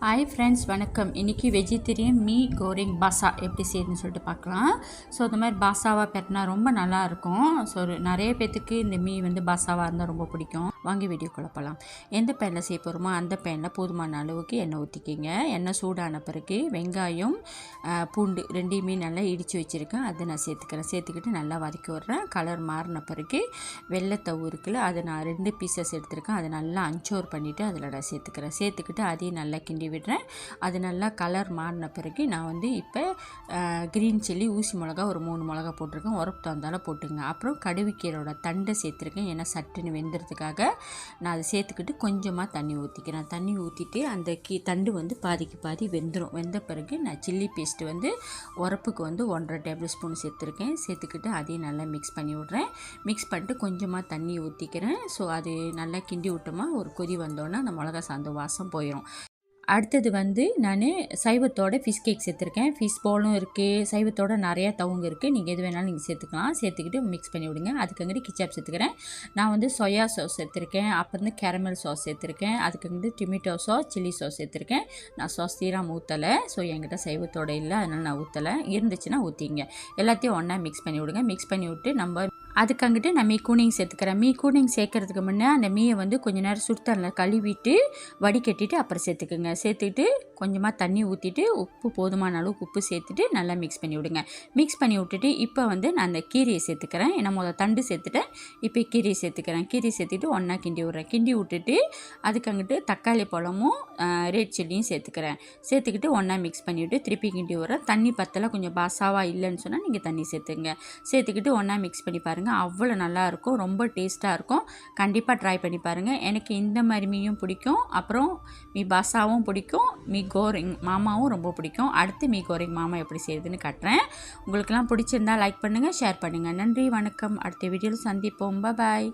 Hi friends, வணக்கம். இன்றைக்கி vegetarian me கோரிங் பாசா எப்படி செய்யுதுன்னு சொல்லிட்டு பார்க்கலாம். ஸோ இந்த மாதிரி பாசாவாக பெட்டினா ரொம்ப நல்லாயிருக்கும். ஸோ நிறைய பேர்த்துக்கு இந்த மீ பாசாவாக இருந்தால் ரொம்ப பிடிக்கும். வாங்கி வீடியோ குழப்பலாம். எந்த பேனில் செய்ய போகிறோமோ அந்த பேனில் போதுமான அளவுக்கு எண்ணெய் ஊற்றிக்கிங்க. எண்ணெய் சூடான பிறகு வெங்காயம், பூண்டு ரெண்டையுமே நல்லா இடித்து வச்சுருக்கேன். அதை நான் சேர்த்துக்கிட்டு நல்லா வதக்கி விட்றேன். கலர் மாறின பிறகு வெள்ளைத்தவு இருக்குல்ல, அதை நான் 2 பீசஸ் எடுத்துருக்கேன். அதை நல்லா அன்சோர் பண்ணிவிட்டு அதில் நான் சேர்த்துக்கிட்டு அதையும் நல்லா கிண்டி விடுறேன். அது நல்லா கலர் மாறின பிறகு நான் இப்போ க்ரீன் சில்லி ஊசி மிளகா ஒரு 3 மிளகா போட்டிருக்கேன். உரப்பு தந்தால போட்டுங்க. அப்புறம் கடுகுக்கீரோட தண்டை சேர்த்துருக்கேன். ஏன்னா சட்டுன்னு வெந்துறதுக்காக நான் அதை சேர்த்துக்கிட்டு கொஞ்சமாக தண்ணி ஊற்றிக்கிறேன். தண்ணி ஊற்றிட்டு அந்த தண்டு பாதிக்கு பாதி வெந்துடும். வெந்த பிறகு நான் சில்லி பேஸ்ட்டு உரப்புக்கு 1.5 டேபிள் ஸ்பூன் சேர்த்துக்கிட்டு அதையும் நல்லா மிக்ஸ் பண்ணி விட்றேன். மிக்ஸ் பண்ணிட்டு கொஞ்சமாக தண்ணி ஊற்றிக்கிறேன். ஸோ அது நல்லா கிண்டி விட்டோமா ஒரு கொதி வந்தோன்னா அந்த மிளகா சாந்த வாசம் போயிடும். அடுத்தது நான் சைவத்தோட ஃபிஷ் கேக் சேர்த்துருக்கேன். ஃபிஷ் பாலும் இருக்குது, சைவத்தோட நிறையா தவுங்க இருக்குது. நீங்கள் எது வேணாலும் நீங்கள் சேர்த்துக்கலாம். சேர்த்துக்கிட்டு மிக்ஸ் பண்ணி விடுங்க. அதுக்கு கிச்சாப் சேர்த்துக்கிறேன். நான் சோயா சாஸ் சேர்த்துருக்கேன். அப்புறம் கேரமல் சாஸ் சேர்த்துருக்கேன். அதுக்கு டொமேட்டோ சாஸ், சில்லி சாஸ் சேர்த்துருக்கேன். நான் சாஸ் தீராம ஊற்றலை. ஸோ என்கிட்ட சைவத்தோட இல்லை, அதனால் நான் ஊற்றலை. இருந்துச்சுன்னா ஊற்றிங்க. எல்லாத்தையும் ஒன்றா மிக்ஸ் பண்ணி விடுங்க. மிக்ஸ் பண்ணி விட்டு நம்ம அதுக்கு நான் மீ கூனிங் சேர்த்துக்கிறேன். மீ கூனிங் சேர்க்கறதுக்கு முன்னே அந்த மீயை கொஞ்சம் நேரம் சுடுதண்ணில் கழுவிட்டு வடிகட்டிட்டு அப்புறம் சேர்த்துக்கிட்டு கொஞ்சமாக தண்ணி ஊற்றிட்டு உப்பு போதுமான அளவுக்கு உப்பு சேர்த்துட்டு நல்லா மிக்ஸ் பண்ணி விடுங்க. மிக்ஸ் பண்ணி விட்டுட்டு இப்போ நான் அந்த கீரையை சேர்த்துக்கிறேன். ஏன்னா முதல் தண்டு சேர்த்துட்டேன். இப்போ கீரையை சேர்த்துட்டு ஒன்றா கிண்டி விட்றேன். கிண்டி விட்டுட்டு அதுக்கு தக்காளி பழமும் ரெட் சில்லியும் சேர்த்துக்கிட்டு ஒன்றா மிக்ஸ் பண்ணிவிட்டு திருப்பி கிண்டி விட்றேன். தண்ணி பத்தலை, கொஞ்சம் பாசாவாக இல்லைன்னு சொன்னால் நீங்கள் தண்ணி சேர்த்துக்கிட்டு ஒன்றா மிக்ஸ் பண்ணி பாருங்கள். அவ்வளோ நல்லாயிருக்கும், ரொம்ப டேஸ்ட்டாக இருக்கும். கண்டிப்பாக ட்ரை பண்ணி பாருங்கள். எனக்கு இந்த மாதிரி மீயும் பிடிக்கும், அப்புறம் மீ பாசாவும் பிடிக்கும், மீ கோரிங் மாமாவும் ரொம்ப பிடிக்கும். அடுத்து மீ கோரிங் மாமா எப்படி செய்யுதுன்னு காட்டுறேன். உங்களுக்கெல்லாம் பிடிச்சிருந்தா லைக் பண்ணுங்கள், ஷேர் பண்ணுங்கள். நன்றி, வணக்கம். அடுத்த வீடியோவில் சந்திப்போம். பாய்.